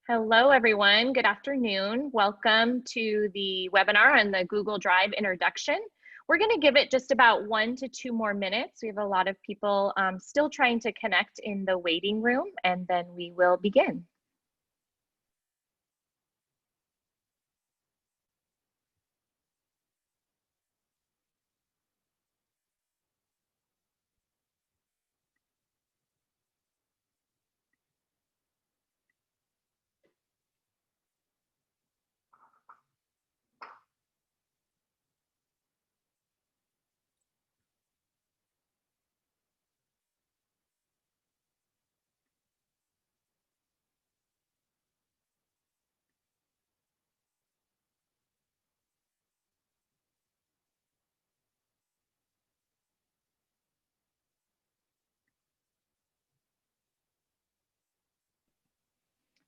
Hello, everyone. Good afternoon. Welcome to the webinar on the Google Drive introduction. We're going to give it just about 1 to 2 more minutes. We have a lot of people still trying to connect in the waiting room, and then we will begin.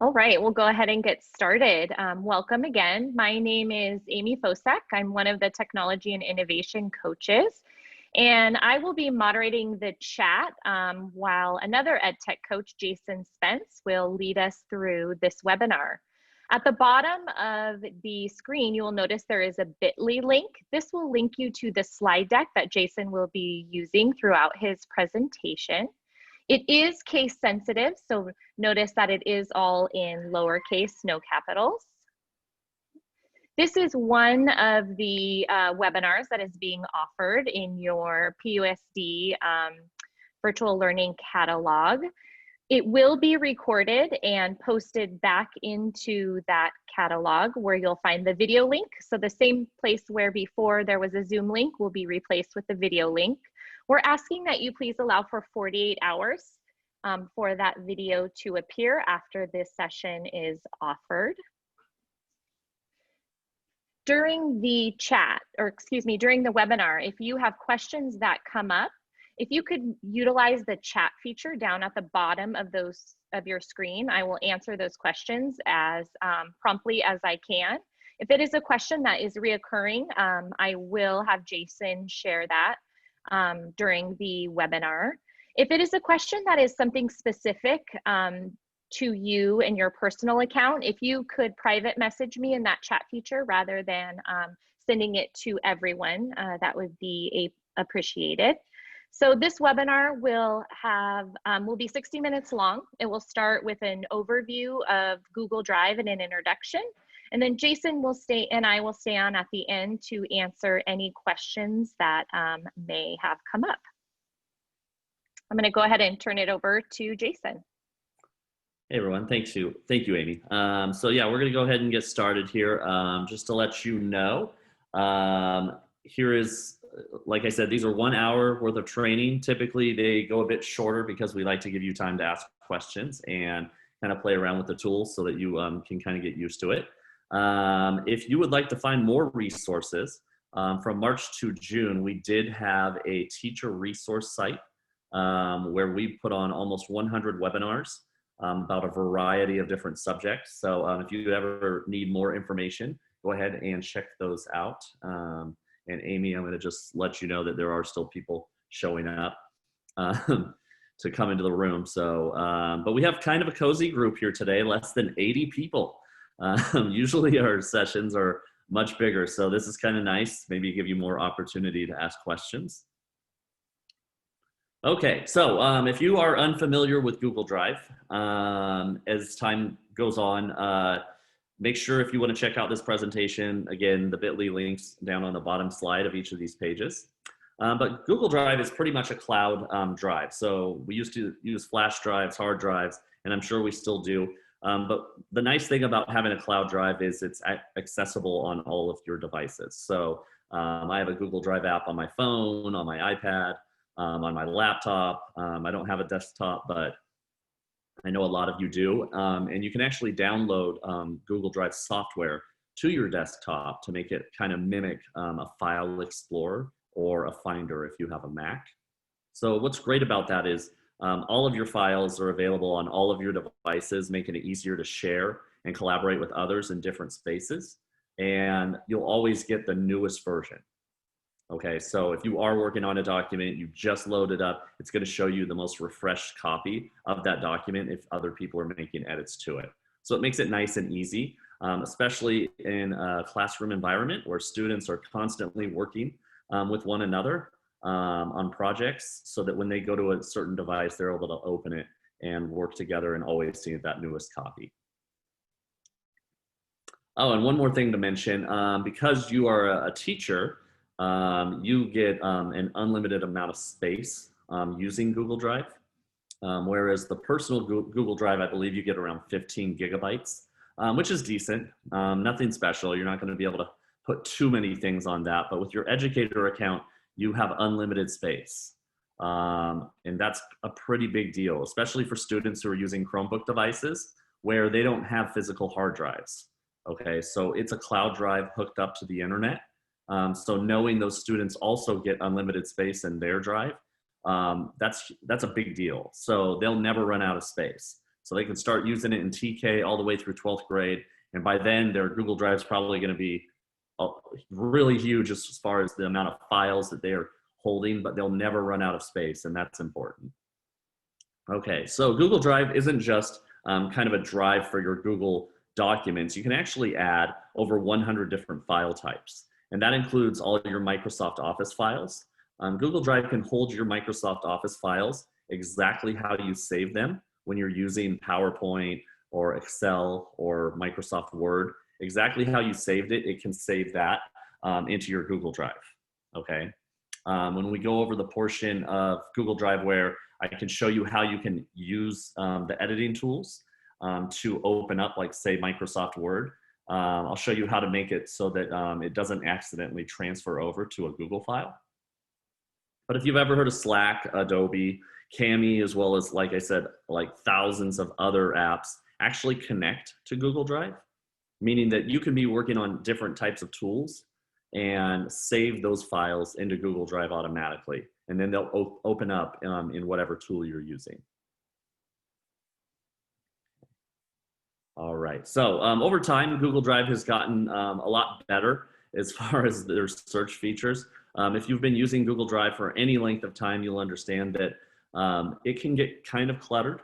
All right, we'll go ahead and get started. Welcome again. My name is Amy Fosak. I'm one of the technology and innovation coaches, and I will be moderating the chat while another EdTech coach, Jason Spence, will lead us through this webinar. At the bottom of the screen, you will notice there is a bit.ly link. This will link you to the slide deck that Jason will be using throughout his presentation. It is case sensitive, so notice that it is all in lowercase, no capitals. This is one of the webinars that is being offered in your PUSD virtual learning catalog. It will be recorded and posted back into that catalog where you'll find the video link. So the same place where before there was a Zoom link will be replaced with the video link. We're asking that you please allow for 48 hours for that video to appear after this session is offered. During the chat, or excuse me, during the webinar, if you have questions that come up, if you could utilize the chat feature down at the bottom of your screen, I will answer those questions as promptly as I can. If it is a question that is reoccurring, I will have Jason share that during the webinar. If it is a question that is something specific to you and your personal account, if you could private message me in that chat feature rather than sending it to everyone, that would be appreciated. So this webinar will be 60 minutes long. It will start with an overview of Google Drive and an introduction. And then Jason will stay and I will stay on at the end to answer any questions that may have come up. I'm going to go ahead and turn it over to Jason. Hey everyone, thank you, Amy. So yeah, we're going to go ahead and get started here. Just to let you know, here is, like I said, these are 1 hour worth of training. Typically they go a bit shorter because we like to give you time to ask questions and kind of play around with the tools so that you can kind of get used to it. If you would like to find more resources, from March to June, we did have a teacher resource site where we put on almost 100 webinars about a variety of different subjects. So if you ever need more information, go ahead and check those out. And Amy, I'm going to just let you know that there are still people showing up to come into the room. So, but we have kind of a cozy group here today, less than 80 people. Usually our sessions are much bigger, so this is kind of nice. Maybe give you more opportunity to ask questions. Okay, so if you are unfamiliar with Google Drive, as time goes on, make sure if you want to check out this presentation, again, the bit.ly links down on the bottom slide of each of these pages. But Google Drive is pretty much a cloud drive. So we used to use flash drives, hard drives, and I'm sure we still do. But the nice thing about having a cloud drive is it's accessible on all of your devices. So I have a Google Drive app on my phone, on my iPad, on my laptop. I don't have a desktop, but I know a lot of you do. And you can actually download Google Drive software to your desktop to make it kind of mimic a file explorer or a Finder if you have a Mac. So what's great about that is all of your files are available on all of your devices, making it easier to share and collaborate with others in different spaces. And you'll always get the newest version. Okay, so if you are working on a document, you just load it up, it's going to show you the most refreshed copy of that document if other people are making edits to it. So it makes it nice and easy, especially in a classroom environment where students are constantly working with one another on projects, so that when they go to a certain device, they're able to open it and work together and always see that newest copy. Oh, and one more thing to mention, because you are a teacher, you get an unlimited amount of space using Google Drive, whereas the personal Google Drive, I believe you get around 15 gigabytes, which is decent, nothing special. You're not going to be able to put too many things on that, but with your educator account, you have unlimited space. And that's a pretty big deal, especially for students who are using Chromebook devices where they don't have physical hard drives. Okay, so it's a cloud drive hooked up to the internet. So knowing those students also get unlimited space in their drive, that's a big deal. So they'll never run out of space. So they can start using it in TK all the way through 12th grade. And by then their Google Drive is probably going to be really huge as far as the amount of files that they are holding, but they'll never run out of space, and that's important. Okay, so Google Drive isn't just kind of a drive for your Google documents. You can actually add over 100 different file types, and that includes all your Microsoft Office files. Google Drive can hold your Microsoft Office files exactly how you save them when you're using PowerPoint or Excel or Microsoft Word. Exactly how you saved it, it can save that into your Google Drive, okay? When we go over the portion of Google Drive where I can show you how you can use the editing tools to open up, like say Microsoft Word, I'll show you how to make it so that it doesn't accidentally transfer over to a Google file. But if you've ever heard of Slack, Adobe, Cami, as well as, like I said, like thousands of other apps actually connect to Google Drive, meaning that you can be working on different types of tools and save those files into Google Drive automatically. And then they'll open up in whatever tool you're using. All right, so over time, Google Drive has gotten a lot better as far as their search features. If you've been using Google Drive for any length of time, you'll understand that it can get kind of cluttered.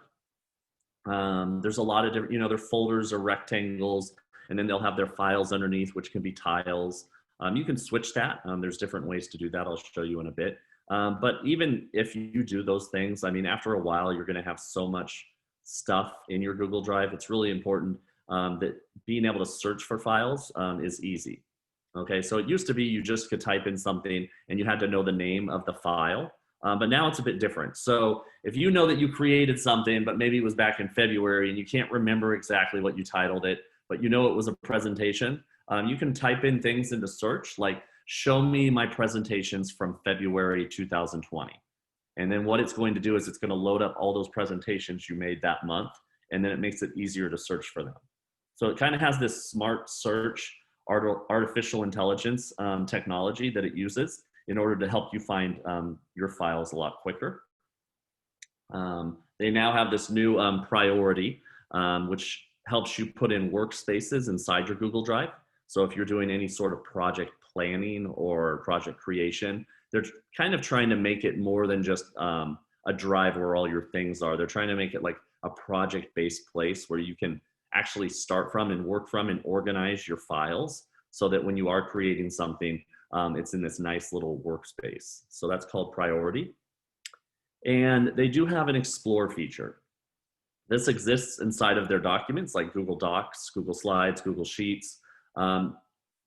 There's a lot of different, their folders are rectangles, and then they'll have their files underneath, which can be tiles. You can switch that. There's different ways to do that. I'll show you in a bit. But even if you do those things, I mean, after a while, you're going to have so much stuff in your Google Drive. It's really important that being able to search for files is easy. Okay, so it used to be you just could type in something and you had to know the name of the file. But now it's a bit different. So if you know that you created something, but maybe it was back in February and you can't remember exactly what you titled it, but you know it was a presentation, you can type in things into search like, show me my presentations from February 2020. And then what it's going to do is it's going to load up all those presentations you made that month, and then it makes it easier to search for them. So it kind of has this smart search, artificial intelligence technology that it uses in order to help you find your files a lot quicker. They now have this new priority, which helps you put in workspaces inside your Google Drive. So if you're doing any sort of project planning or project creation, they're kind of trying to make it more than just a drive where all your things are. They're trying to make it like a project-based place where you can actually start from and work from and organize your files so that when you are creating something, it's in this nice little workspace. So that's called Priority. And they do have an Explore feature. This exists inside of their documents like Google Docs, Google Slides, Google Sheets.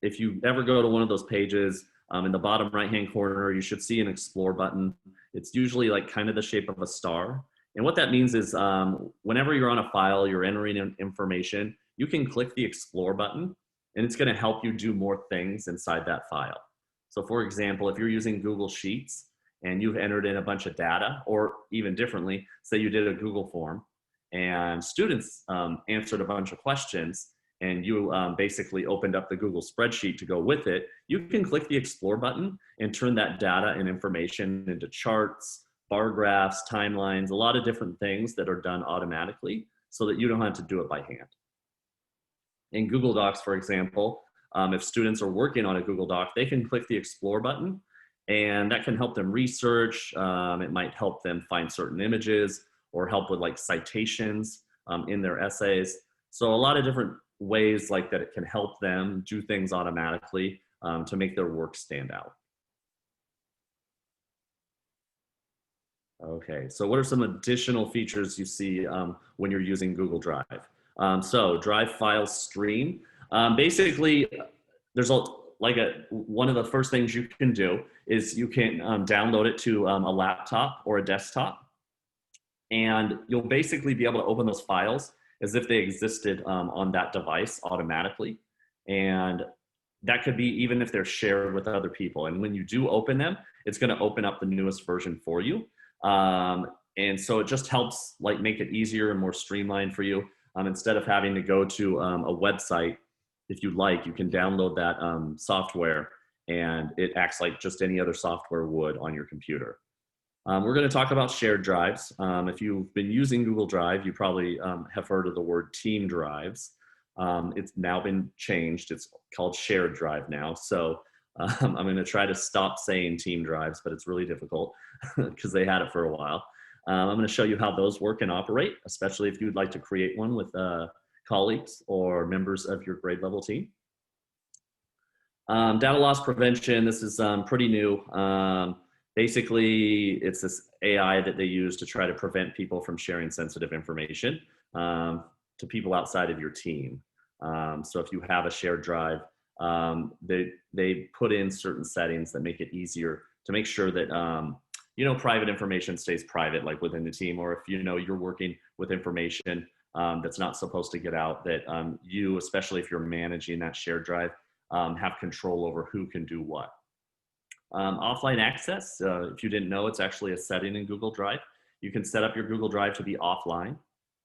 If you ever go to one of those pages, in the bottom right-hand corner, you should see an Explore button. It's usually like kind of the shape of a star. And what that means is whenever you're on a file, you're entering in information, you can click the Explore button, and it's going to help you do more things inside that file. So for example, if you're using Google Sheets and you've entered in a bunch of data, or even differently, say you did a Google form and students answered a bunch of questions, and you basically opened up the Google spreadsheet to go with it, you can click the Explore button and turn that data and information into charts, bar graphs, timelines, a lot of different things that are done automatically so that you don't have to do it by hand. In Google Docs, for example, if students are working on a Google Doc, they can click the Explore button, and that can help them research. It might help them find certain images or help with like citations in their essays. So a lot of different ways like that it can help them do things automatically to make their work stand out. Okay, so what are some additional features you see when you're using Google Drive? So Drive File Stream. Basically, there's one of the first things you can do is you can download it to a laptop or a desktop, and you'll basically be able to open those files as if they existed on that device automatically. And that could be even if they're shared with other people. And when you do open them, it's going to open up the newest version for you. And so it just helps like make it easier and more streamlined for you. Instead of having to go to a website, if you'd like, you can download that software, and it acts like just any other software would on your computer. We're going to talk about shared drives. If you've been using Google Drive, you probably have heard of the word team drives. It's now been changed. It's called shared drive now. So I'm going to try to stop saying team drives, but it's really difficult because they had it for a while. I'm going to show you how those work and operate, especially if you'd like to create one with colleagues or members of your grade level team. Data loss prevention, this is pretty new. Basically, it's this AI that they use to try to prevent people from sharing sensitive information to people outside of your team. So if you have a shared drive, they put in certain settings that make it easier to make sure that private information stays private, like within the team, or if you're working with information that's not supposed to get out, that you, especially if you're managing that shared drive, have control over who can do what. Offline access, if you didn't know, it's actually a setting in Google Drive. You can set up your Google Drive to be offline.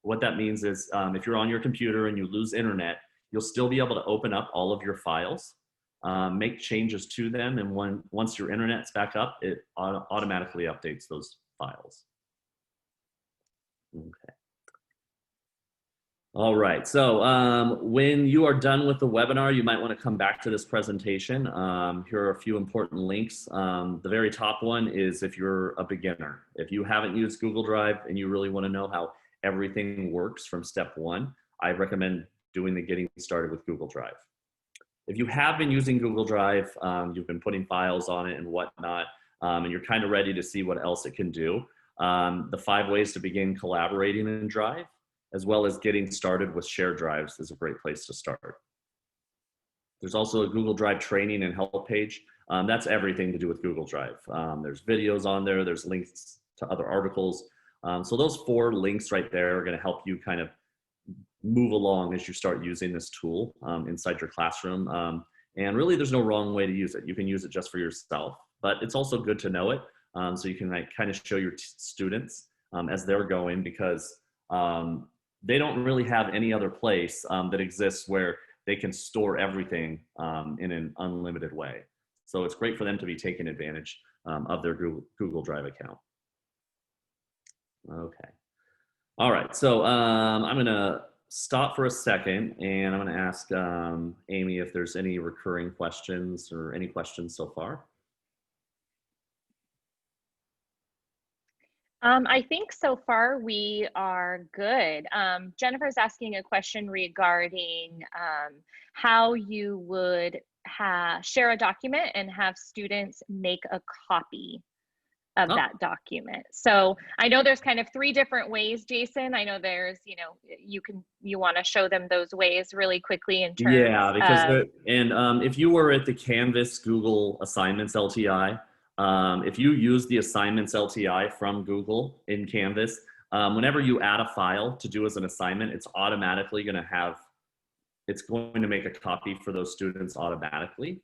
What that means is if you're on your computer and you lose internet, you'll still be able to open up all of your files, make changes to them, and once your internet's back up, it automatically updates those files. Okay. All right, so when you are done with the webinar, you might want to come back to this presentation. Here are a few important links. The very top one is if you're a beginner. If you haven't used Google Drive and you really want to know how everything works from step one, I recommend doing the Getting Started with Google Drive. If you have been using Google Drive, you've been putting files on it and whatnot, and you're kind of ready to see what else it can do, the 5 ways to begin collaborating in Drive, as well as getting started with shared drives, is a great place to start. There's also a Google Drive training and help page. That's everything to do with Google Drive. There's videos on there, there's links to other articles. So those 4 links right there are gonna help you kind of move along as you start using this tool inside your classroom. And really there's no wrong way to use it. You can use it just for yourself, but it's also good to know it so you can kind of show your students as they're going, because they don't really have any other place that exists where they can store everything in an unlimited way. So it's great for them to be taking advantage of their Google Drive account. Okay. All right, so I'm gonna stop for a second and I'm gonna ask Amy if there's any recurring questions or any questions so far. I think so far we are good. Jennifer's asking a question regarding how you would share a document and have students make a copy of that document. So I know there's kind of 3 different ways, Jason. I know there's, you want to show them those ways really quickly in terms because if you were at the Canvas Google Assignments LTI, if you use the Assignments LTI from Google in Canvas, whenever you add a file to do as an assignment, it's automatically going to make a copy for those students automatically.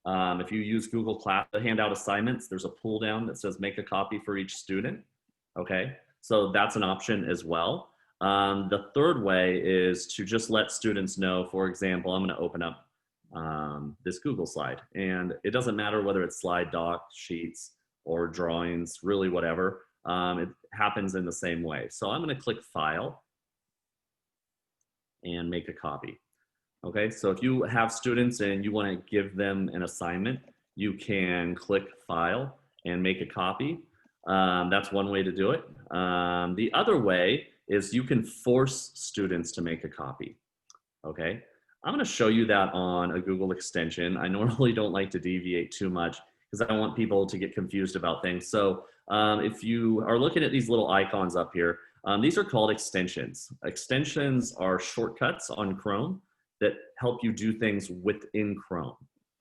If you use Google Class to hand out assignments, there's a pull down that says make a copy for each student. Okay, so that's an option as well. The third way is to just let students know, for example, I'm going to open up this Google slide, and it doesn't matter whether it's slide, doc, sheets, or drawings, really whatever, it happens in the same way. So I'm going to click File and make a copy. Okay, so if you have students and you want to give them an assignment, you can click File and make a copy. That's one way to do it. The other way is you can force students to make a copy, okay? I'm gonna show you that on a Google extension. I normally don't like to deviate too much because I don't want people to get confused about things. So if you are looking at these little icons up here, these are called extensions. Extensions are shortcuts on Chrome that help you do things within Chrome.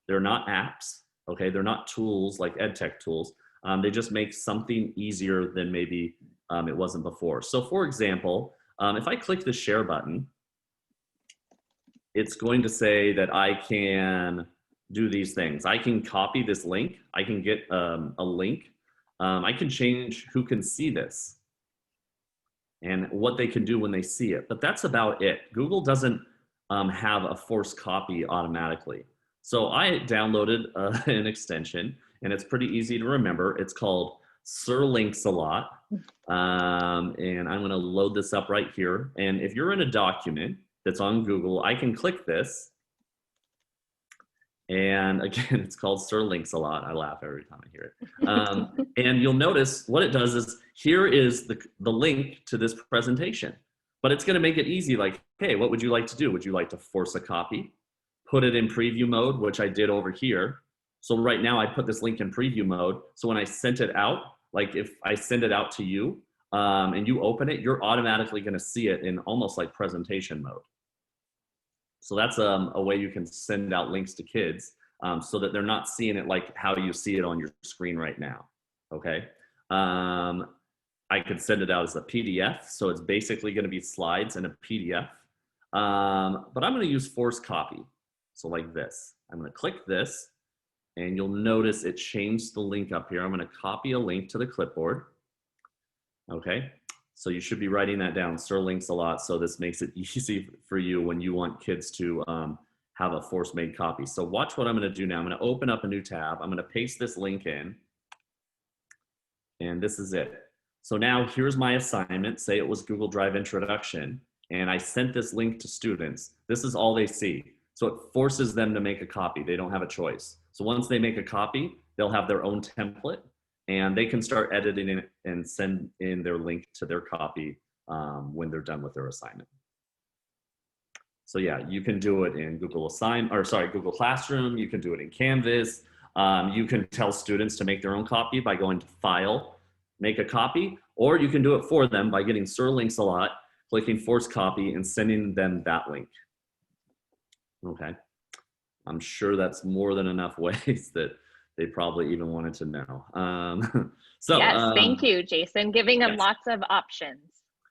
They're not apps, okay? They're not tools like EdTech tools. They just make something easier than maybe it wasn't before. So for example, if I click the share button, it's going to say that I can do these things. I can copy this link. I can get a link. I can change who can see this and what they can do when they see it. But that's about it. Google doesn't have a force copy automatically. So I downloaded an extension, and it's pretty easy to remember. It's called Sir Links-a-Lot. And I'm gonna load this up right here. And if you're in a document that's on Google, I can click this. And again, it's called Sir Links-a-Lot. I laugh every time I hear it. And you'll notice what it does is, here is the link to this presentation. But it's gonna make it easy, like, hey, what would you like to do? Would you like to force a copy? Put it in preview mode, which I did over here. So right now I put this link in preview mode. So when I sent it out, like if I send it out to you and you open it, you're automatically gonna see it in almost like presentation mode. So that's a way you can send out links to kids so that they're not seeing it like how you see it on your screen right now, okay? I could send it out as a PDF, so it's basically gonna be slides in a PDF. But I'm gonna use force copy. So like this, I'm gonna click this, and you'll notice it changed the link up here. I'm gonna copy a link to the clipboard, okay? So you should be writing that down, Sir Links-a-Lot, so this makes it easy for you when you want kids to have a force made copy. So watch what I'm gonna do now. I'm gonna open up a new tab. I'm gonna paste this link in, and this is it. So now here's my assignment. Say it was Google Drive Introduction, and I sent this link to students. This is all they see. So it forces them to make a copy. They don't have a choice. So once they make a copy, they'll have their own template, and they can start editing it and send in their link to their copy when they're done with their assignment. So yeah, you can do it in Google Classroom. You can do it in Canvas. You can tell students to make their own copy by going to File, Make a Copy, or you can do it for them by getting Sir Links-a-Lot, clicking Force Copy, and sending them that link. Okay, I'm sure that's more than enough ways that they probably even wanted to know. Yes, thank you, Jason, giving them yes. lots of options.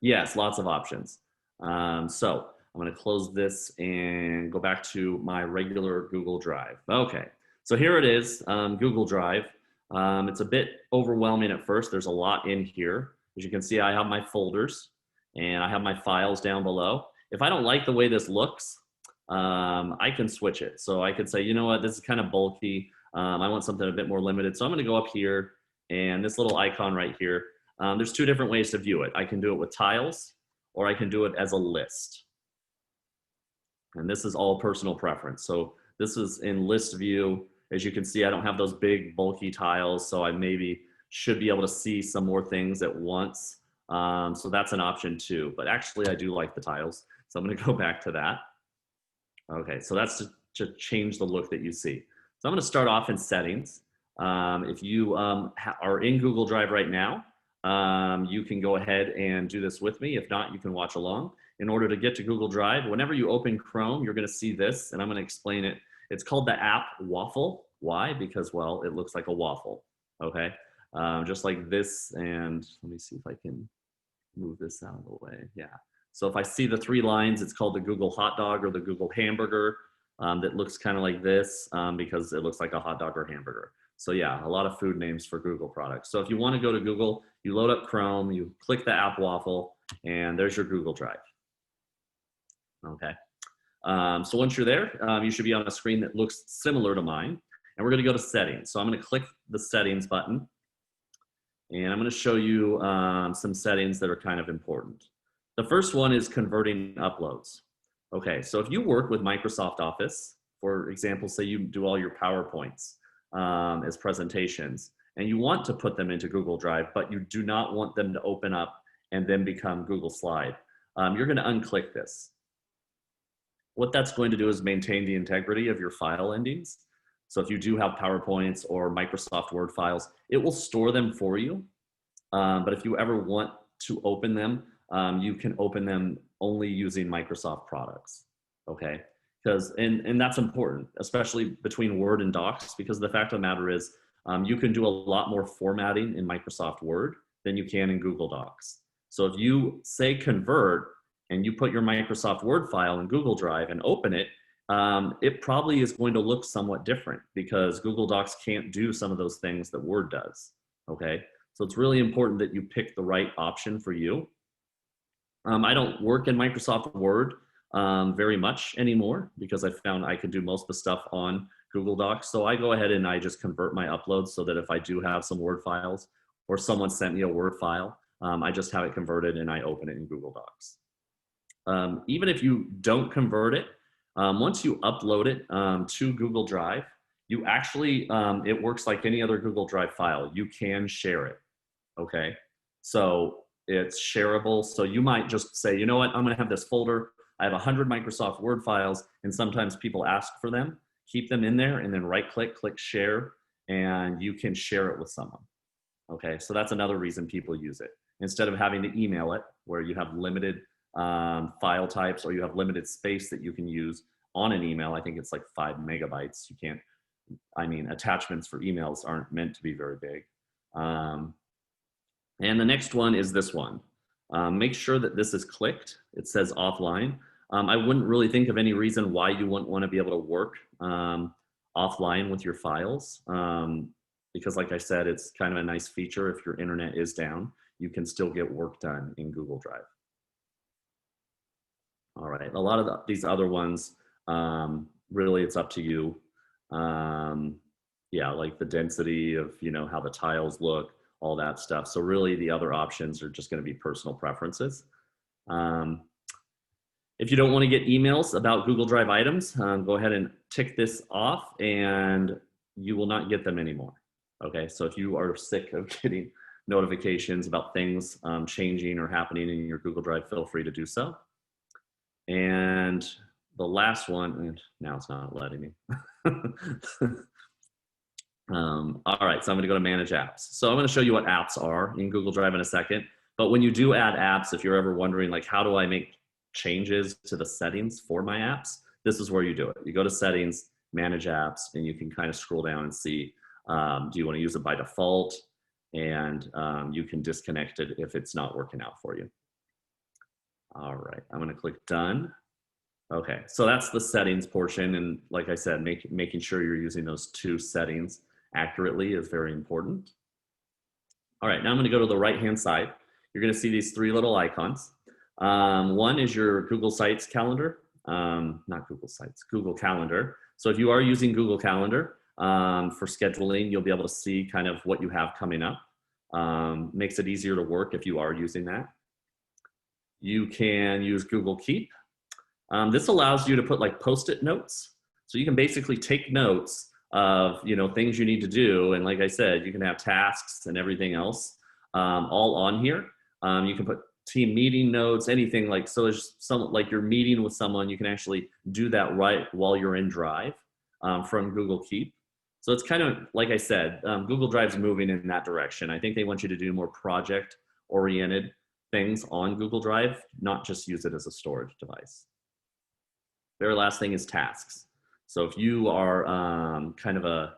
Yes, lots of options. So I'm gonna close this and go back to my regular Google Drive. Okay, so here it is, Google Drive. It's a bit overwhelming at first. There's a lot in here. As you can see, I have my folders and I have my files down below. If I don't like the way this looks, I can switch it. So I could say, you know what, this is kind of bulky. I want something a bit more limited. So I'm gonna go up here, and this little icon right here, there's two different ways to view it. I can do it with tiles, or I can do it as a list. And this is all personal preference. So this is in list view. As you can see, I don't have those big bulky tiles, so I maybe should be able to see some more things at once. So that's an option too, but actually I do like the tiles. So I'm gonna go back to that. Okay, so that's to change the look that you see. So I'm gonna start off in settings. If you are in Google Drive right now, you can go ahead and do this with me. If not, you can watch along. In order to get to Google Drive, whenever you open Chrome, you're gonna see this, and I'm gonna explain it. It's called the app waffle. Why? Because, well, it looks like a waffle, okay? Just like this, and let me see if I can move this out of the way, yeah. So if I see the three lines, it's called the Google hot dog or the Google hamburger. That looks kind of like this because it looks like a hot dog or hamburger. So yeah, a lot of food names for Google products. So if you want to go to Google, you load up Chrome, you click the app waffle, and there's your Google Drive. Okay. So once you're there, you should be on a screen that looks similar to mine. And we're going to go to settings. So I'm going to click the settings button. And I'm going to show you some settings that are kind of important. The first one is converting uploads. Okay, so if you work with Microsoft Office, for example, say you do all your PowerPoints as presentations, and you want to put them into Google Drive, but you do not want them to open up and then become Google Slide. You're going to unclick this. What that's going to do is maintain the integrity of your file endings. So if you do have PowerPoints or Microsoft Word files, it will store them for you. But if you ever want to open them, you can open them only using Microsoft products, okay? And that's important, especially between Word and Docs, because the fact of the matter is you can do a lot more formatting in Microsoft Word than you can in Google Docs. So if you say convert and you put your Microsoft Word file in Google Drive and open it, it probably is going to look somewhat different because Google Docs can't do some of those things that Word does, okay? So it's really important that you pick the right option for you. I don't work in Microsoft Word very much anymore because I found I could do most of the stuff on Google Docs. So I go ahead and I just convert my uploads so that if I do have some Word files or someone sent me a Word file, I just have it converted and I open it in Google Docs. Even if you don't convert it, once you upload it to Google Drive, you actually, it works like any other Google Drive file. You can share it, okay? So it's shareable. So you might just say, you know what, I'm gonna have this folder. I have 100 Microsoft Word files, and sometimes people ask for them. Keep them in there and then right-click, click share, and you can share it with someone, okay? So that's another reason people use it. Instead of having to email it, where you have limited file types or you have limited space that you can use on an email. I think it's like 5 megabytes. You can't, I mean, attachments for emails aren't meant to be very big. And the next one is this one. Make sure that this is clicked. It says offline. I wouldn't really think of any reason why you wouldn't want to be able to work offline with your files. Because like I said, it's kind of a nice feature. If your internet is down, you can still get work done in Google Drive. All right, a lot of these other ones, really it's up to you. Yeah, like the density of, you know, how the tiles look, all that stuff. So really the other options are just gonna be personal preferences. If you don't wanna get emails about Google Drive items, go ahead and tick this off and you will not get them anymore. Okay, so if you are sick of getting notifications about things changing or happening in your Google Drive, feel free to do so. And the last one, and now it's not letting me. All right, so I'm gonna go to Manage Apps. So I'm gonna show you what apps are in Google Drive in a second. But when you do add apps, if you're ever wondering, like, how do I make changes to the settings for my apps? This is where you do it. You go to Settings, Manage Apps, and you can kind of scroll down and see, do you wanna use it by default? And you can disconnect it if it's not working out for you. All right, I'm gonna click done. Okay, so that's the settings portion. And like I said, making sure you're using those two settings accurately is very important. All right, now I'm gonna go to the right-hand side. You're gonna see these three little icons. One is your Google Sites calendar, not Google Sites, Google Calendar. So if you are using Google Calendar for scheduling, you'll be able to see kind of what you have coming up. Makes it easier to work if you are using that. You can use Google Keep. This allows you to put like Post-it notes. So you can basically take notes of, you know, things you need to do. And like I said, you can have tasks and everything else all on here. You can put team meeting notes, anything like, so there's some, like you're meeting with someone, you can actually do that right while you're in Drive from Google Keep. So it's kind of, like I said, Google Drive's moving in that direction. I think they want you to do more project-oriented things on Google Drive, not just use it as a storage device. Very last thing is tasks. So if you are kind of a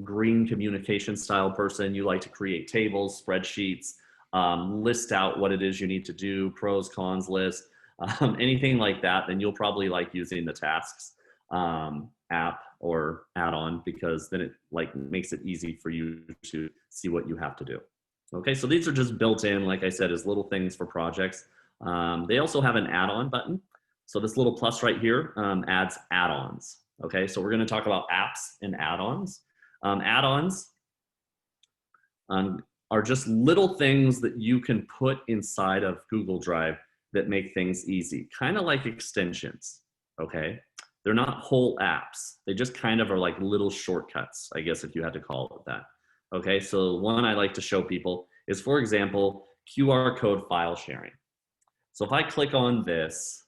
green communication style person, you like to create tables, spreadsheets, list out what it is you need to do, pros, cons list, anything like that, then you'll probably like using the tasks app or add-on, because then it like makes it easy for you to see what you have to do. Okay, so these are just built in, like I said, as little things for projects. They also have an add-on button. So this little plus right here adds add-ons. Okay, so we're gonna talk about apps and add-ons. Add-ons are just little things that you can put inside of Google Drive that make things easy, kind of like extensions, okay? They're not whole apps. They just kind of are like little shortcuts, I guess, if you had to call it that. Okay, so one I like to show people is, for example, QR code file sharing. So if I click on this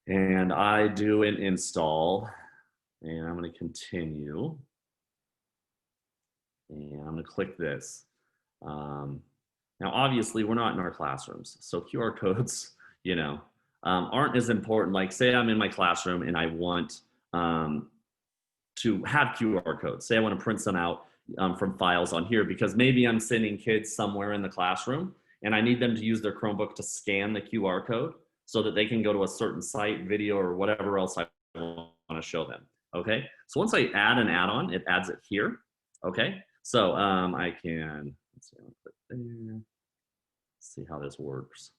and I do an install, and I'm going to continue, and I'm going to click this. Now, obviously, we're not in our classrooms, so QR codes, you know, aren't as important. Like, say I'm in my classroom and I want to have QR codes. Say I want to print some out from files on here because maybe I'm sending kids somewhere in the classroom and I need them to use their Chromebook to scan the QR code so that they can go to a certain site, video, or whatever else I want to show them. Okay, so once I add an add-on, it adds it here. Okay, so I can, let's see, I'll put there. See how this works.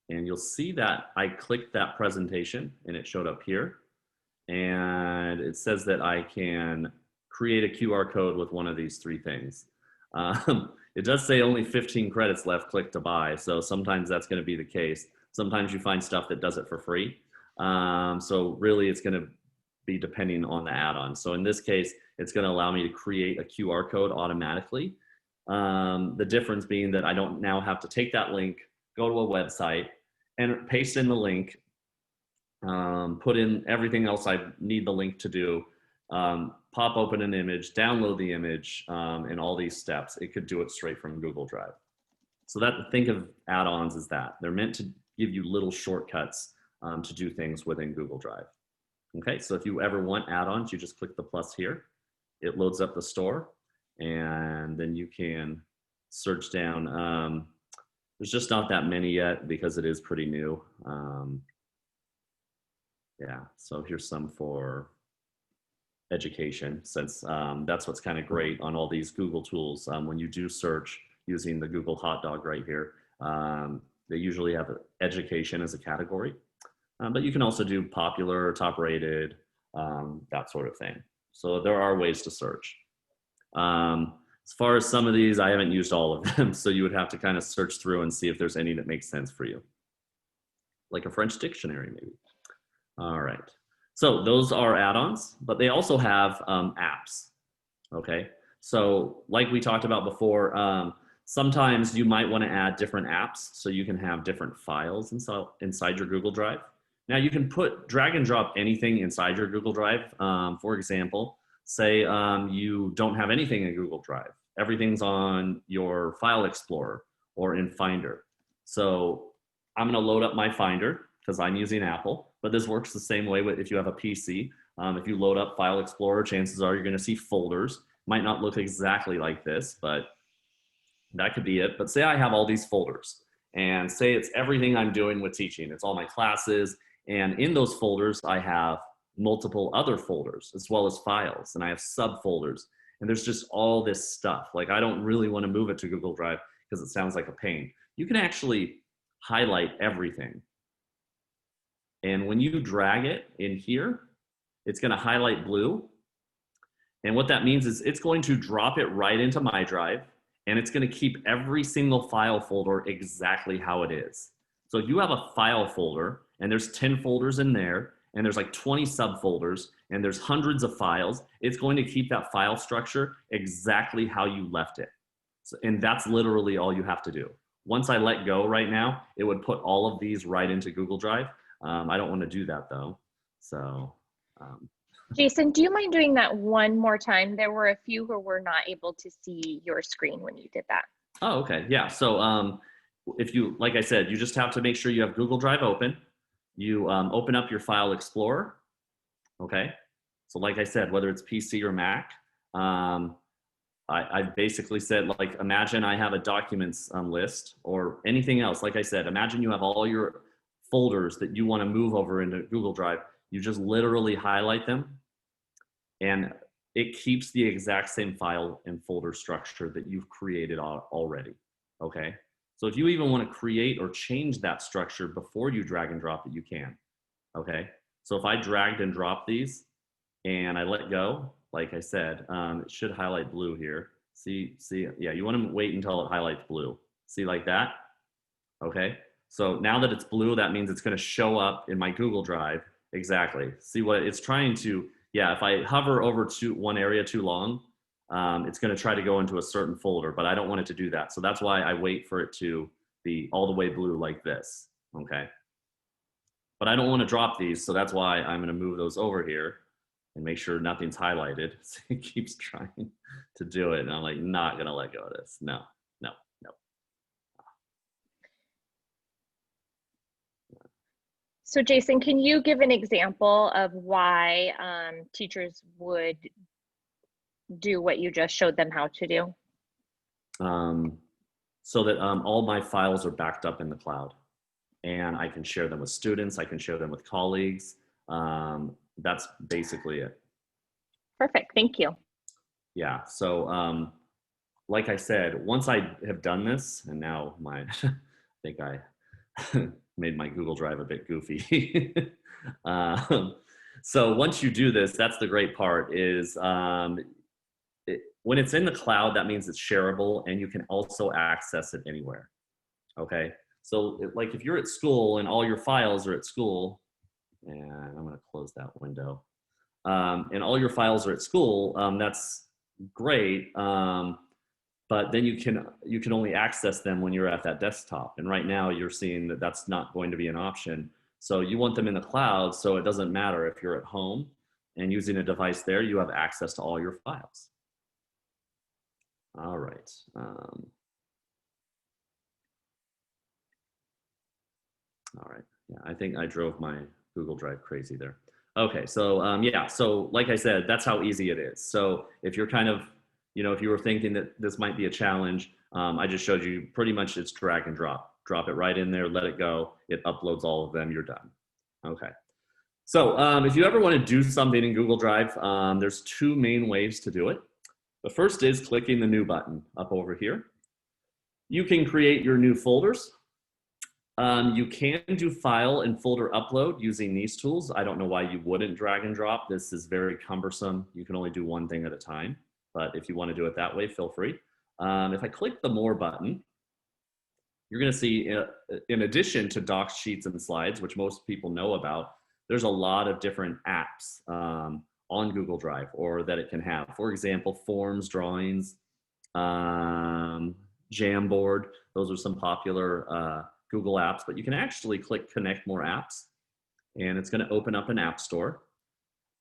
And you'll see that I clicked that presentation and it showed up here. And it says that I can create a QR code with one of these three things. It does say only 15 credits left, click to buy. So sometimes that's going to be the case. Sometimes you find stuff that does it for free. So really it's going to be depending on the add-on. So in this case, it's going to allow me to create a QR code automatically. The difference being that I don't now have to take that link, go to a website, and paste in the link, put in everything else I need the link to do, pop open an image, download the image, and all these steps. It could do it straight from Google Drive. So think of add-ons as that. They're meant to give you little shortcuts to do things within Google Drive. Okay, so if you ever want add-ons, you just click the plus here. It loads up the store, and then you can search down. There's just not that many yet because it is pretty new. Yeah, so here's some for education, since that's what's kind of great on all these Google tools. When you do search using the Google hot dog right here, they usually have education as a category, but you can also do popular, top rated, that sort of thing. So there are ways to search. As far as some of these, I haven't used all of them, so you would have to kind of search through and see if there's any that make sense for you. Like a French dictionary, maybe. All right, so those are add-ons, but they also have apps, okay? So like we talked about before, sometimes you might want to add different apps so you can have different files inside your Google Drive. Now you can drag and drop anything inside your Google Drive. For example, say you don't have anything in Google Drive. Everything's on your File Explorer or in Finder. So I'm going to load up my Finder because I'm using Apple, but this works the same way if you have a PC. If you load up File Explorer, chances are you're going to see folders. Might not look exactly like this, but that could be it. But say I have all these folders, and say it's everything I'm doing with teaching. It's all my classes, and in those folders, I have multiple other folders as well as files, and I have subfolders, and there's just all this stuff. Like, I don't really want to move it to Google Drive because it sounds like a pain. You can actually highlight everything. And when you drag it in here, it's going to highlight blue. And what that means is it's going to drop it right into my drive, and it's going to keep every single file folder exactly how it is. So if you have a file folder and there's 10 folders in there, and there's like 20 subfolders, and there's hundreds of files, it's going to keep that file structure exactly how you left it. So, and that's literally all you have to do. Once I let go right now, it would put all of these right into Google Drive. I don't want to do that though. So, Jason, do you mind doing that one more time? There were a few who were not able to see your screen when you did that. Oh, okay. Yeah. So if you, like I said, you just have to make sure you have Google Drive open. You open up your File Explorer. Okay. So like I said, whether it's PC or Mac, I basically said, like, imagine I have a documents list or anything else. Like I said, imagine you have all your folders that you want to move over into Google Drive. You just literally highlight them, and it keeps the exact same file and folder structure that you've created already. Okay. So if you even want to create or change that structure before you drag and drop it, you can. Okay. So if I dragged and dropped these and I let go, like I said, it should highlight blue here. See, yeah, you want to wait until it highlights blue. See, like that? Okay. So now that it's blue, that means it's going to show up in my Google Drive. Exactly. See what it's trying to, yeah, if I hover over one area too long, it's going to try to go into a certain folder, but I don't want it to do that. So that's why I wait for it to be all the way blue like this, okay? But I don't want to drop these, so that's why I'm going to move those over here and make sure nothing's highlighted. So it keeps trying to do it, and I'm like, not going to let go of this. No, no, no. So Jason, can you give an example of why teachers would do what you just showed them how to do? So that all my files are backed up in the cloud, and I can share them with students, I can share them with colleagues. That's basically it. Perfect, thank you. Yeah, so like I said, once I have done this, and now I think I made my Google Drive a bit goofy. So once you do this, that's the great part is when it's in the cloud, that means it's shareable and you can also access it anywhere, okay? So like if you're at school and all your files are at school, and I'm gonna close that window, and all your files are at school, that's great, but then you can only access them when you're at that desktop. And right now you're seeing that that's not going to be an option. So you want them in the cloud, so it doesn't matter if you're at home and using a device there, you have access to all your files. All right. All right. Yeah, I think I drove my Google Drive crazy there. Okay, so yeah, so like I said, that's how easy it is. So if you're kind of, if you were thinking that this might be a challenge, I just showed you pretty much it's drag and drop. Drop it right in there, let it go. It uploads all of them, you're done. Okay. So if you ever want to do something in Google Drive, there's two main ways to do it. The first is clicking the new button up over here. You can create your new folders. You can do file and folder upload using these tools. I don't know why you wouldn't drag and drop. This is very cumbersome. You can only do one thing at a time. But if you want to do it that way, feel free. If I click the More button, you're going to see, in addition to docs, sheets, and slides, which most people know about, there's a lot of different apps on Google Drive or that it can have. For example, forms, drawings, Jamboard. Those are some popular Google apps, but you can actually click Connect More Apps, and it's going to open up an app store.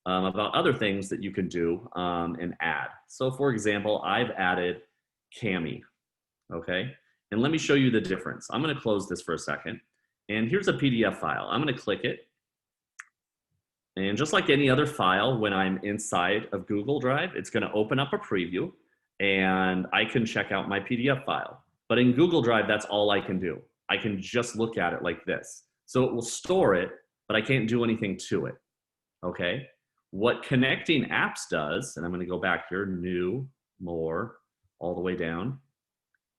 About other things that you can do and add. So for example, I've added Cami, okay? And let me show you the difference. I'm gonna close this for a second. And here's a PDF file. I'm gonna click it. And just like any other file, when I'm inside of Google Drive, it's gonna open up a preview and I can check out my PDF file. But in Google Drive, that's all I can do. I can just look at it like this. So it will store it, but I can't do anything to it, okay? What connecting apps does, and I'm going to go back here, new, more, all the way down,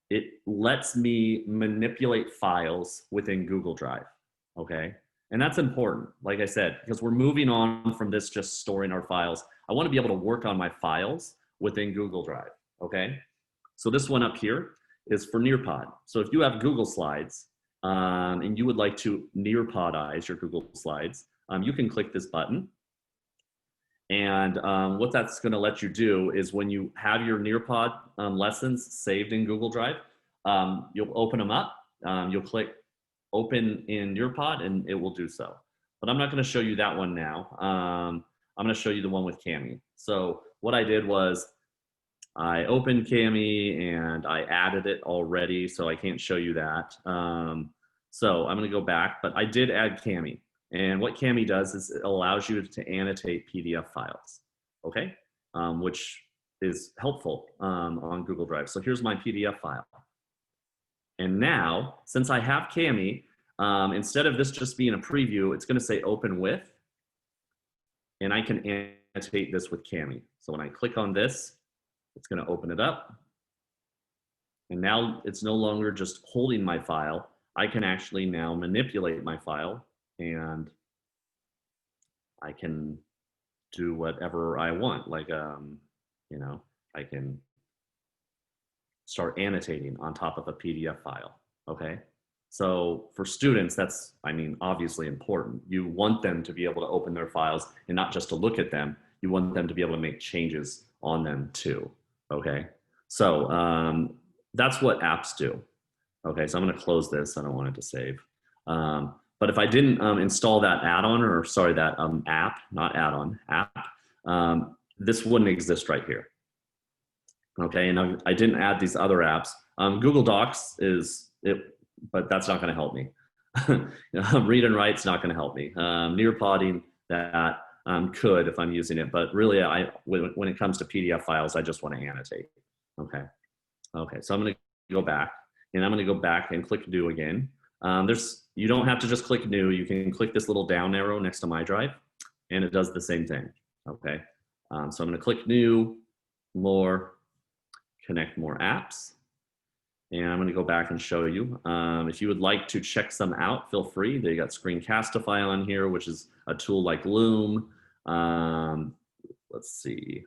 it lets me manipulate files within Google Drive, okay? And that's important, like I said, because we're moving on from this just storing our files. I want to be able to work on my files within Google Drive, okay? So this one up here is for Nearpod. So if you have Google Slides and you would like to Nearpodize your Google Slides, you can click this button. And what that's going to let you do is when you have your Nearpod lessons saved in Google Drive, you'll open them up, you'll click open in Nearpod and it will do so. But I'm not going to show you that one now. I'm going to show you the one with Cami. So what I did was I opened Cami and I added it already, so I can't show you that. So I'm going to go back, but I did add Cami. And what Cami does is it allows you to annotate PDF files, okay? Which is helpful on Google Drive. So here's my PDF file. And now, since I have Cami, instead of this just being a preview, it's gonna say open with, and I can annotate this with Cami. So when I click on this, it's gonna open it up. And now it's no longer just holding my file. I can actually now manipulate my file and I can do whatever I want. Like, I can start annotating on top of a PDF file, okay? So for students, that's, obviously important. You want them to be able to open their files and not just to look at them. You want them to be able to make changes on them too. Okay, so that's what apps do. Okay, so I'm going to close this. I don't want it to save. But if I didn't install that add-on, or sorry, that app, not add-on, app, this wouldn't exist right here. Okay, and I didn't add these other apps. Google Docs is it, but that's not going to help me. Read and write's not going to help me. Nearpotting, that could if I'm using it, but really, when it comes to PDF files, I just want to annotate. Okay, okay, so I'm going to go back, and I'm going to go back and click New again. You don't have to just click New. You can click this little down arrow next to My Drive, and it does the same thing. Okay, so I'm going to click New, More, Connect More Apps, and I'm going to go back and show you. If you would like to check some out, feel free. They got Screencastify on here, which is a tool like Loom. Let's see.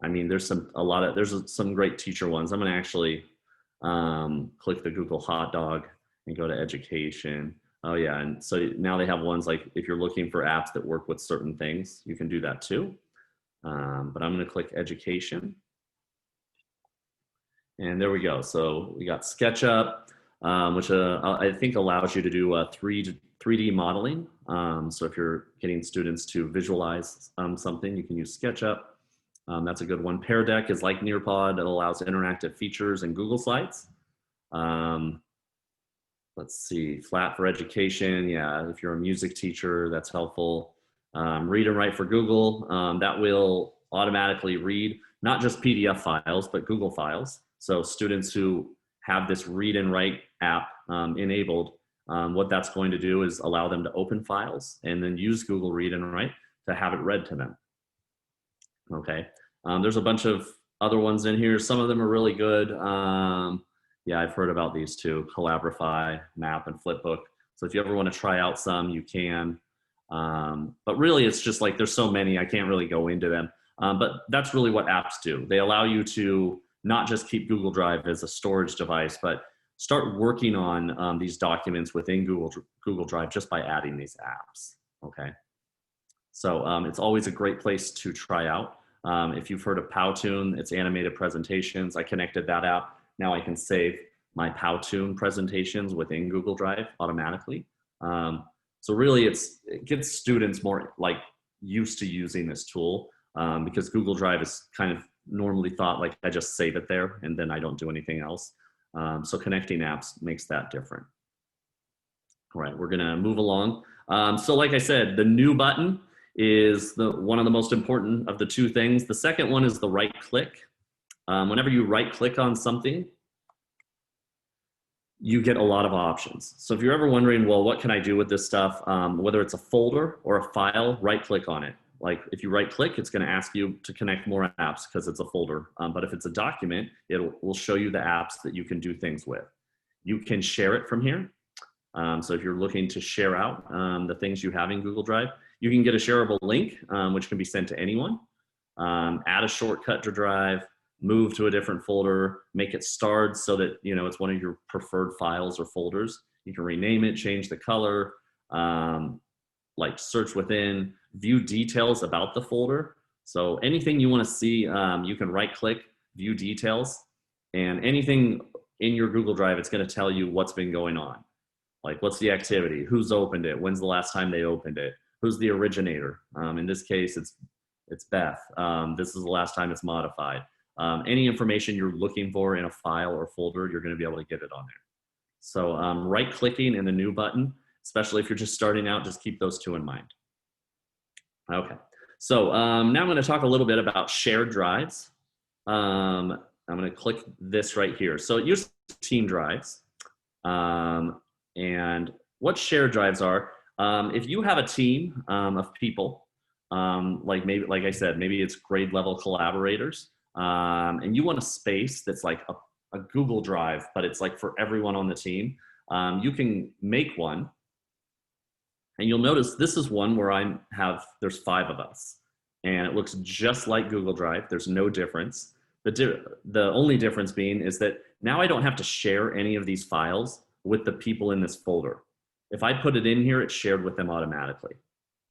I mean, there's some great teacher ones. I'm going to actually click the Google hot dog and go to education. Oh yeah, and so now they have ones like if you're looking for apps that work with certain things, you can do that too. But I'm going to click education. And there we go. So we got Sketchup, which I think allows you to do 3D modeling. So if you're getting students to visualize something, you can use Sketchup. That's a good one. Pear Deck is like Nearpod. It allows interactive features in Google Slides. Let's see, Flat for education. Yeah, if you're a music teacher, that's helpful. Read and Write for Google. That will automatically read not just PDF files, but Google files. So students who have this Read and Write app enabled, what that's going to do is allow them to open files and then use Google Read and Write to have it read to them. Okay, there's a bunch of other ones in here. Some of them are really good. Yeah, I've heard about these too, Collaborify, Map, and Flipbook. So if you ever want to try out some, you can. But really, it's just like there's so many, I can't really go into them. But that's really what apps do. They allow you to not just keep Google Drive as a storage device, but start working on these documents within Google Drive just by adding these apps, okay? So it's always a great place to try out. If you've heard of Powtoon, it's Animated Presentations. I connected that app. Now I can save my Powtoon presentations within Google Drive automatically. So really it gets students more like used to using this tool because Google Drive is kind of normally thought like I just save it there and then I don't do anything else. So connecting apps makes that different. All right, we're gonna move along. So like I said, the new button is one of the most important of the two things. The second one is the right click. Whenever you right click on something, you get a lot of options. So if you're ever wondering, well, what can I do with this stuff? Whether it's a folder or a file, right click on it. Like if you right click, it's gonna ask you to connect more apps because it's a folder. But if it's a document, it will show you the apps that you can do things with. You can share it from here. So if you're looking to share out the things you have in Google Drive, you can get a shareable link, which can be sent to anyone. Add a shortcut to Drive, move to a different folder, make it starred so that it's one of your preferred files or folders. You can rename it, change the color, like search within, view details about the folder. So anything you want to see, you can right click, view details, and anything in your Google Drive, it's going to tell you what's been going on. Like what's the activity, who's opened it, when's the last time they opened it, who's the originator. In this case, it's Beth. This is the last time it's modified. Any information you're looking for in a file or folder, you're going to be able to get it on there. So right clicking in the new button, especially if you're just starting out, just keep those two in mind. Okay, so now I'm going to talk a little bit about shared drives. I'm going to click this right here. So it uses team drives. And what shared drives are, if you have a team of people, like I said, maybe it's grade level collaborators, and you want a space that's like a Google Drive, but it's like for everyone on the team, you can make one. And you'll notice this is one where there's 5 of us, and it looks just like Google Drive. There's no difference. The only difference being is that now I don't have to share any of these files with the people in this folder. If I put it in here, it's shared with them automatically,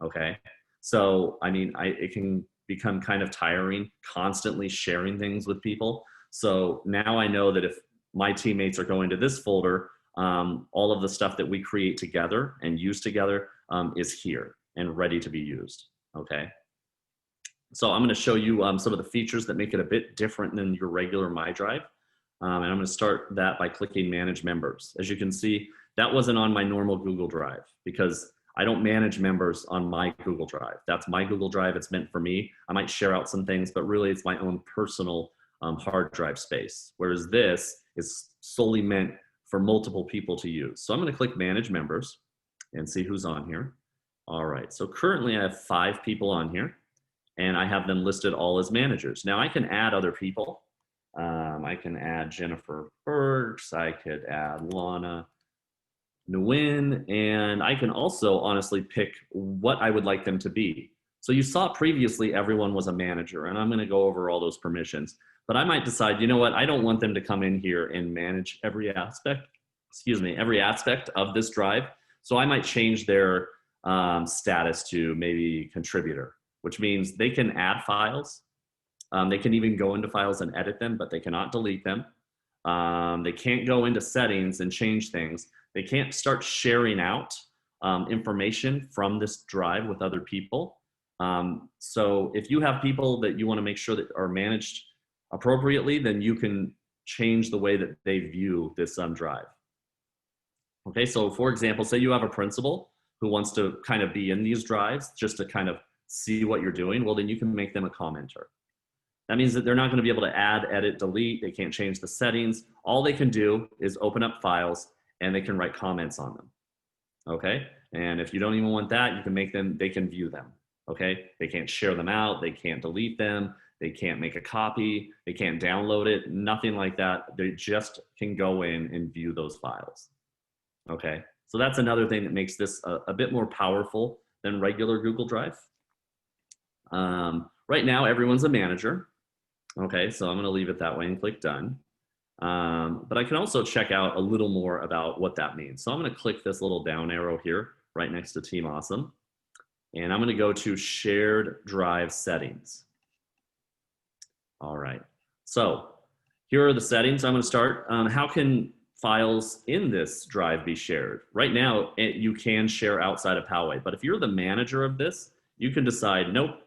okay? So, I mean, it can become kind of tiring, constantly sharing things with people. So now I know that if my teammates are going to this folder, all of the stuff that we create together and use together is here and ready to be used, okay? So I'm gonna show you some of the features that make it a bit different than your regular My Drive. And I'm gonna start that by clicking Manage Members. As you can see, that wasn't on my normal Google Drive because I don't manage members on my Google Drive. That's my Google Drive, it's meant for me. I might share out some things, but really it's my own personal hard drive space. Whereas this is solely meant for multiple people to use. So I'm gonna click Manage Members and see who's on here. All right, so currently I have 5 people on here and I have them listed all as managers. Now I can add other people. I can add Jennifer Burks, I could add Lana Nguyen, and I can also honestly pick what I would like them to be. So you saw previously everyone was a manager, and I'm gonna go over all those permissions, but I might decide, you know what, I don't want them to come in here and manage every aspect, every aspect of this drive. So I might change their status to maybe contributor, which means they can add files. They can even go into files and edit them, but they cannot delete them. They can't go into settings and change things. They can't start sharing out information from this drive with other people. So if you have people that you want to make sure that are managed appropriately, then you can change the way that they view this drive. Okay, so for example, say you have a principal who wants to kind of be in these drives just to kind of see what you're doing, well, then you can make them a commenter. That means that they're not going to be able to add, edit, delete. They can't change the settings. All they can do is open up files and they can write comments on them. Okay? And if you don't even want that, you can make them, they can view them. Okay? They can't share them out. They can't delete them. They can't make a copy. They can't download it. Nothing like that. They just can go in and view those files. Okay? So that's another thing that makes this a bit more powerful than regular Google Drive. Right now, everyone's a manager. Okay, so I'm gonna leave it that way and click done. But I can also check out a little more about what that means. So I'm gonna click this little down arrow here, right next to Team Awesome. And I'm gonna go to Shared Drive Settings. All right, so here are the settings. I'm gonna start. How can files in this drive be shared? Right now, you can share outside of Poway, but if you're the manager of this, you can decide, nope,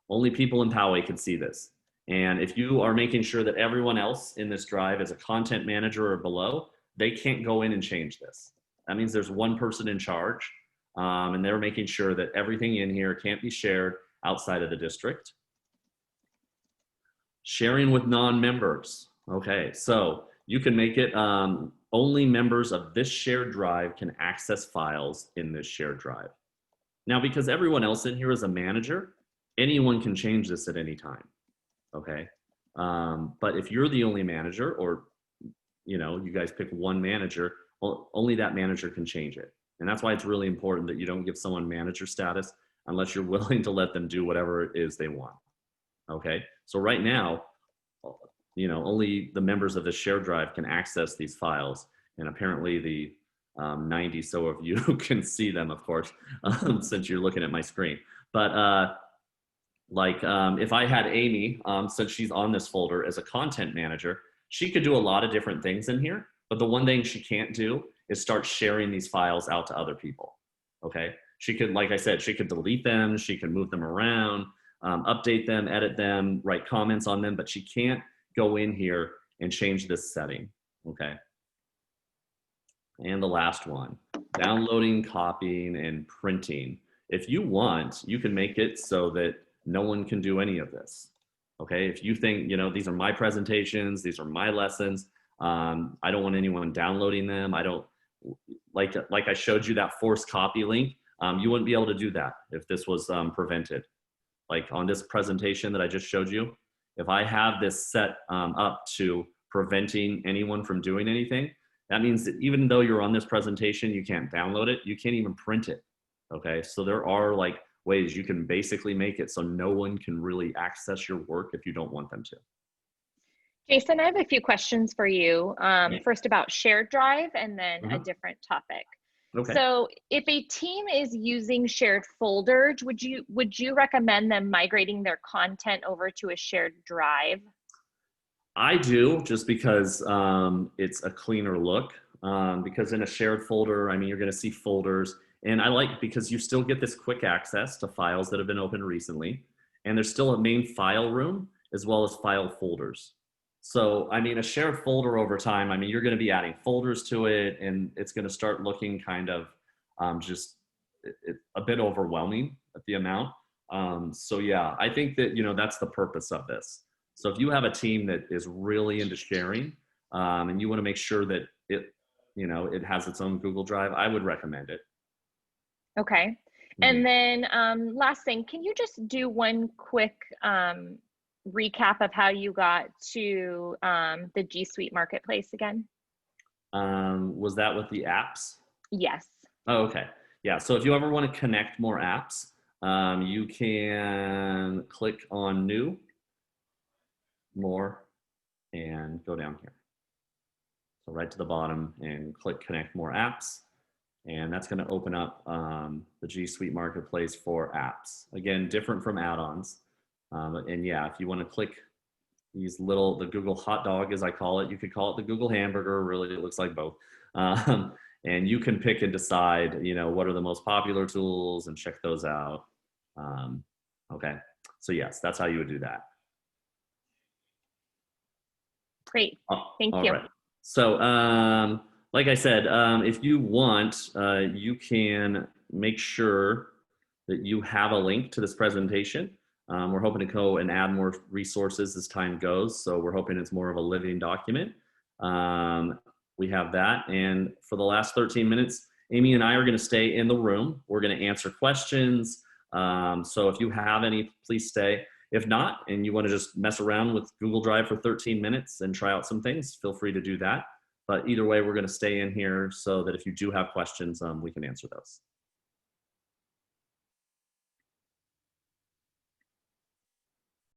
only people in Poway can see this. And if you are making sure that everyone else in this drive is a content manager or below, they can't go in and change this. That means there's one person in charge, and they're making sure that everything in here can't be shared outside of the district. Sharing with non-members. Okay, so you can make it only members of this shared drive can access files in this shared drive. Now, because everyone else in here is a manager, anyone can change this at any time. Okay, but if you're the only manager, or you know, you guys pick one manager, only that manager can change it. And that's why it's really important that you don't give someone manager status unless you're willing to let them do whatever it is they want. Okay, so right now, you know, only the members of the shared drive can access these files, and apparently the 90 so of you can see them, of course, since you're looking at my screen. But if I had Amy, since she's on this folder as a content manager, she could do a lot of different things in here, but the one thing she can't do is start sharing these files out to other people, okay? She could, like I said, she could delete them, she can move them around, update them, edit them, write comments on them, but she can't go in here and change this setting, okay? And the last one, downloading, copying, and printing. If you want, you can make it so that no one can do any of this, okay? If you think, you know, these are my presentations, these are my lessons, I don't want anyone downloading them. I don't, like I showed you that forced copy link, you wouldn't be able to do that if this was prevented. Like on this presentation that I just showed you, if I have this set up to preventing anyone from doing anything, that means that even though you're on this presentation, you can't download it, you can't even print it, okay? So there are like ways you can basically make it so no one can really access your work if you don't want them to. Jason, I have a few questions for you. First about shared drive and then a different topic. Okay. So if a team is using shared folders, would you recommend them migrating their content over to a shared drive? I do, just because it's a cleaner look. Because in a shared folder, I mean, you're going to see folders. And I like, because you still get this quick access to files that have been opened recently. And there's still a main file room as well as file folders. So, I mean, a shared folder over time, I mean, you're going to be adding folders to it, and it's going to start looking kind of just a bit overwhelming at the amount. So yeah, I think that, that's the purpose of this. So if you have a team that is really into sharing, and you want to make sure that it has its own Google Drive, I would recommend it. Okay. Mhm. And then last thing, can you just do one quick recap of how you got to the G Suite Marketplace again? Was that with the apps? Yes. Oh, okay. Yeah. So if you ever want to connect more apps, you can click on New, More, and go down here. So right to the bottom and click Connect More Apps. And that's going to open up the G Suite Marketplace for apps. Again, different from add-ons. And yeah, if you want to click the Google hot dog, as I call it, you could call it the Google hamburger. Really, it looks like both. And you can pick and decide, what are the most popular tools and check those out. Okay, so yes, that's how you would do that. Great. Thank All you. right. So, like I said, if you want, you can make sure that you have a link to this presentation. We're hoping to go and add more resources as time goes. So we're hoping it's more of a living document. We have that. And for the last 13 minutes, Amy and I are going to stay in the room. We're going to answer questions. So if you have any, please stay. If not, and you want to just mess around with Google Drive for 13 minutes and try out some things, feel free to do that. But either way, we're going to stay in here so that if you do have questions, we can answer those.